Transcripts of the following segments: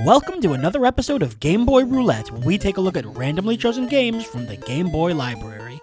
Welcome to another episode of Game Boy Roulette, where we take a look at randomly chosen games from the Game Boy library.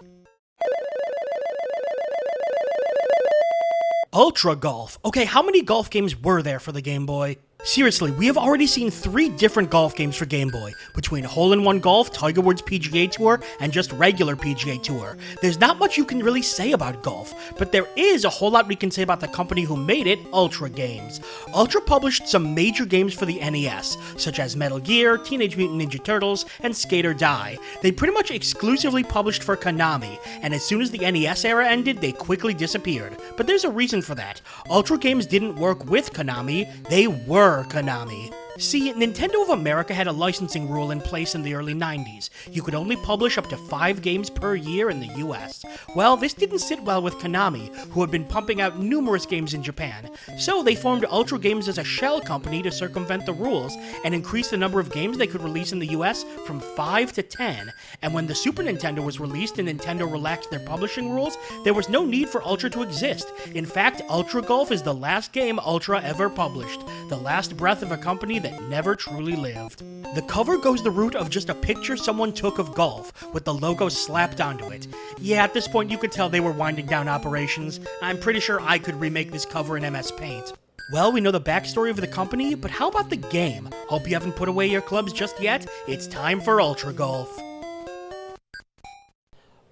Ultra Golf. Okay, how many golf games were there for the Game Boy? Seriously, we have already seen 3 different golf games for Game Boy, between Hole-in-One Golf, Tiger Woods PGA Tour, and just regular PGA Tour. There's not much you can really say about golf, but there is a whole lot we can say about the company who made it, Ultra Games. Ultra published some major games for the NES, such as Metal Gear, Teenage Mutant Ninja Turtles, and Skate or Die. They pretty much exclusively published for Konami, and as soon as the NES era ended, they quickly disappeared. But there's a reason for that. Ultra Games didn't work with Konami, they were Konami. See, Nintendo of America had a licensing rule in place in the early 90s. You could only publish up to 5 games per year in the US. Well, this didn't sit well with Konami, who had been pumping out numerous games in Japan. So they formed Ultra Games as a shell company to circumvent the rules and increase the number of games they could release in the US from 5 to 10. And when the Super Nintendo was released and Nintendo relaxed their publishing rules, there was no need for Ultra to exist. In fact, Ultra Golf is the last game Ultra ever published, the last breath of a company that never truly lived. The cover goes the route of just a picture someone took of golf, with the logo slapped onto it. Yeah, at this point you could tell they were winding down operations. I'm pretty sure I could remake this cover in MS Paint. Well, we know the backstory of the company, but how about the game? Hope you haven't put away your clubs just yet. It's time for Ultra Golf.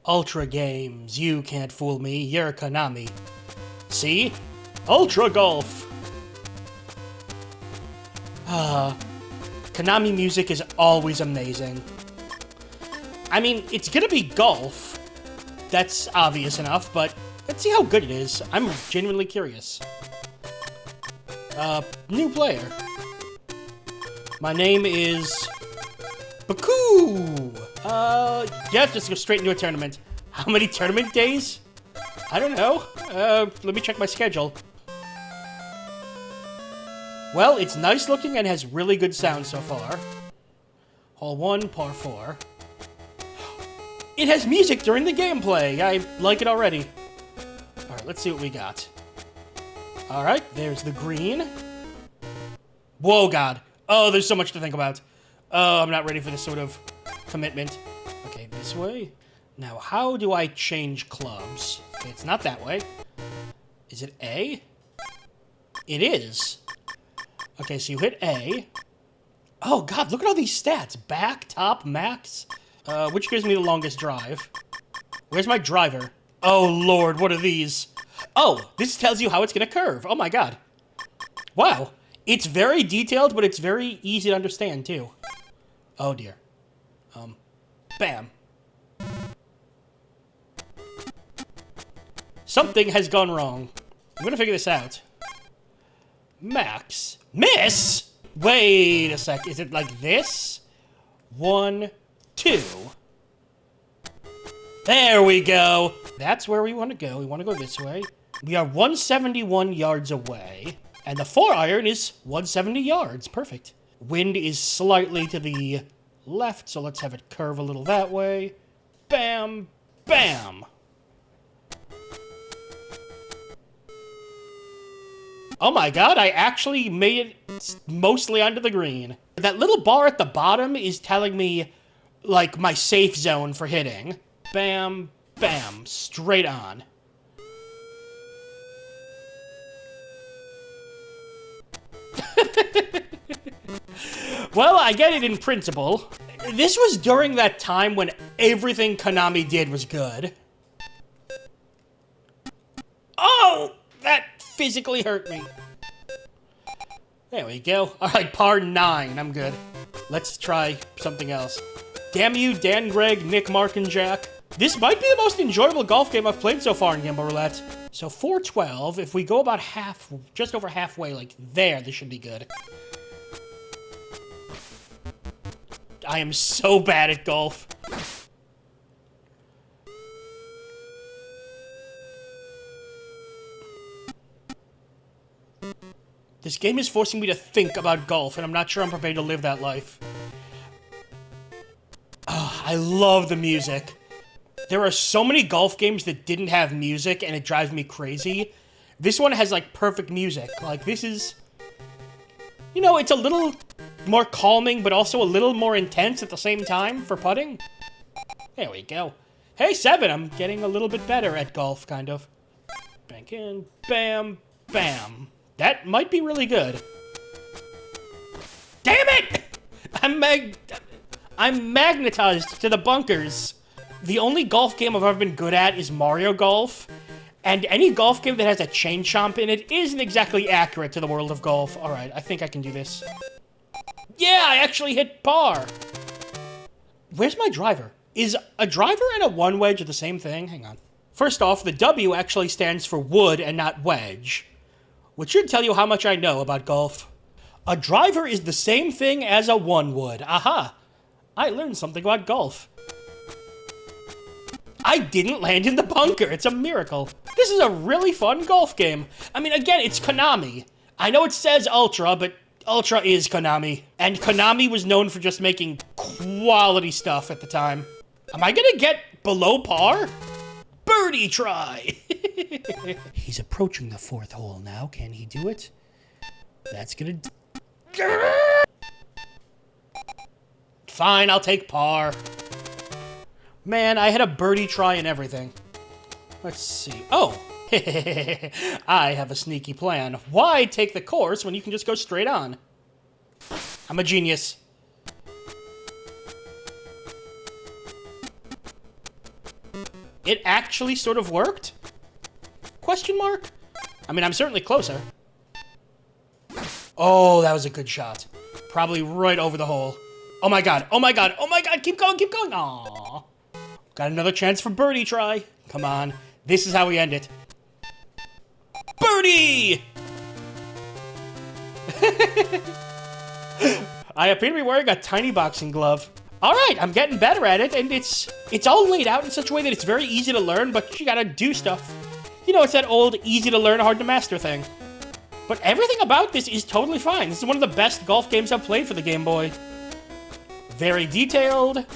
Ultra Games, you can't fool me, you're Konami. See? Ultra Golf! Konami music is always amazing. I mean, it's gonna be golf. That's obvious enough, but let's see how good it is. I'm genuinely curious. New player. My name is... Baku! Yeah, just go straight into a tournament. How many tournament days? I don't know. Let me check my schedule. Well, it's nice looking and has really good sound so far. Hole 1, par 4. It has music during the gameplay! I like it already. Alright, let's see what we got. Alright, there's the green. Whoa, God. Oh, there's so much to think about. Oh, I'm not ready for this sort of commitment. Okay, this way. Now, how do I change clubs? Okay, it's not that way. Is it A? It is. Okay, so you hit A. Oh, God, look at all these stats. Back, top, max. Which gives me the longest drive? Where's my driver? Oh, Lord, what are these? Oh, this tells you how it's going to curve. Oh, my God. Wow. It's very detailed, but it's very easy to understand, too. Oh, dear. Bam. Something has gone wrong. I'm going to figure this out. Max. Miss? Wait a sec. Is it like this? 1, 2. There we go. That's where we want to go. We want to go this way. We are 171 yards away. And the 4-iron is 170 yards. Perfect. Wind is slightly to the left, so let's have it curve a little that way. Bam. Bam. Oh my God, I actually made it mostly onto the green. That little bar at the bottom is telling me, like, my safe zone for hitting. Bam, bam, straight on. Well, I get it in principle. This was during that time when everything Konami did was good. Oh! That physically hurt me. There we go. Alright, par 9. I'm good. Let's try something else. Damn you, Dan, Greg, Nick, Mark, and Jack. This might be the most enjoyable golf game I've played so far in Game Boy Roulette. So 412, if we go about half, just over halfway, like there, this should be good. I am so bad at golf. This game is forcing me to think about golf, and I'm not sure I'm prepared to live that life. Oh, I love the music. There are so many golf games that didn't have music, and it drives me crazy. This one has, like, perfect music. Like, this is... You know, it's a little more calming, but also a little more intense at the same time for putting. There we go. Hey, 7, I'm getting a little bit better at golf, kind of. Bank in, bam, bam. That might be really good. Damn it! I'm magnetized to the bunkers. The only golf game I've ever been good at is Mario Golf. And any golf game that has a chain chomp in it isn't exactly accurate to the world of golf. Alright, I think I can do this. Yeah, I actually hit par! Where's my driver? Is a driver and a one wedge the same thing? Hang on. First off, the W actually stands for wood and not wedge, which should tell you how much I know about golf. A driver is the same thing as a one wood. Aha! I learned something about golf. I didn't land in the bunker. It's a miracle. This is a really fun golf game. I mean, again, it's Konami. I know it says Ultra, but Ultra is Konami. And Konami was known for just making quality stuff at the time. Am I gonna get below par? Birdie try! He's approaching the 4th hole now. Can he do it? That's gonna... Fine, I'll take par. Man, I had a birdie try and everything. Let's see. Oh! I have a sneaky plan. Why take the course when you can just go straight on? I'm a genius. It actually sort of worked? Question mark? I mean, I'm certainly closer. Oh, that was a good shot. Probably right over the hole. Oh my god, oh my god, oh my god, keep going, keep going! Aww. Got another chance for birdie try. Come on, this is how we end it. Birdie! I appear to be wearing a tiny boxing glove. Alright, I'm getting better at it, and it's all laid out in such a way that it's very easy to learn, but you gotta do stuff. You know, it's that old easy to learn, hard to master thing. But everything about this is totally fine. This is one of the best golf games I've played for the Game Boy. Very detailed,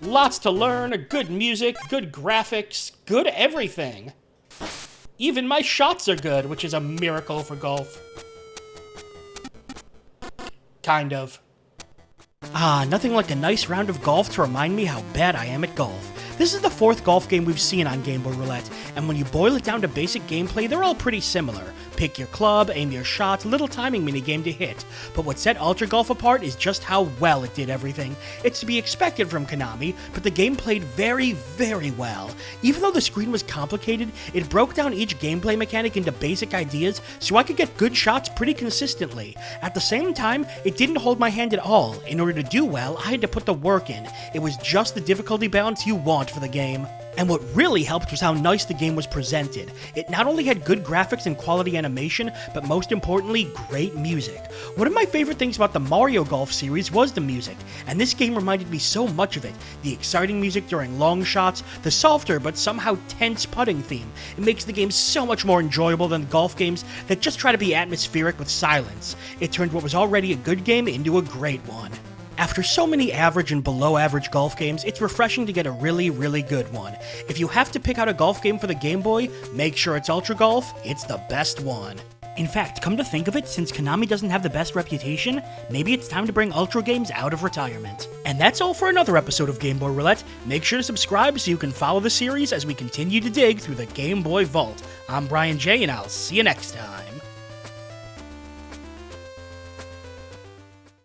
lots to learn, good music, good graphics, good everything. Even my shots are good, which is a miracle for golf. Kind of. Ah, nothing like a nice round of golf to remind me how bad I am at golf. This is the 4th golf game we've seen on Game Boy Roulette, and when you boil it down to basic gameplay, they're all pretty similar. Pick your club, aim your shot, little timing minigame to hit. But what set Ultra Golf apart is just how well it did everything. It's to be expected from Konami, but the game played very, very well. Even though the screen was complicated, it broke down each gameplay mechanic into basic ideas so I could get good shots pretty consistently. At the same time, it didn't hold my hand at all. In order to do well, I had to put the work in. It was just the difficulty balance you want for the game. And what really helped was how nice the game was presented. It not only had good graphics and quality animation, but most importantly, great music. One of my favorite things about the Mario Golf series was the music, and this game reminded me so much of it. The exciting music during long shots, the softer but somehow tense putting theme. It makes the game so much more enjoyable than golf games that just try to be atmospheric with silence. It turned what was already a good game into a great one. After so many average and below average golf games, it's refreshing to get a really, really good one. If you have to pick out a golf game for the Game Boy, make sure it's Ultra Golf. It's the best one. In fact, come to think of it, since Konami doesn't have the best reputation, maybe it's time to bring Ultra games out of retirement. And that's all for another episode of Game Boy Roulette. Make sure to subscribe so you can follow the series as we continue to dig through the Game Boy vault. I'm Brian J, and I'll see you next time.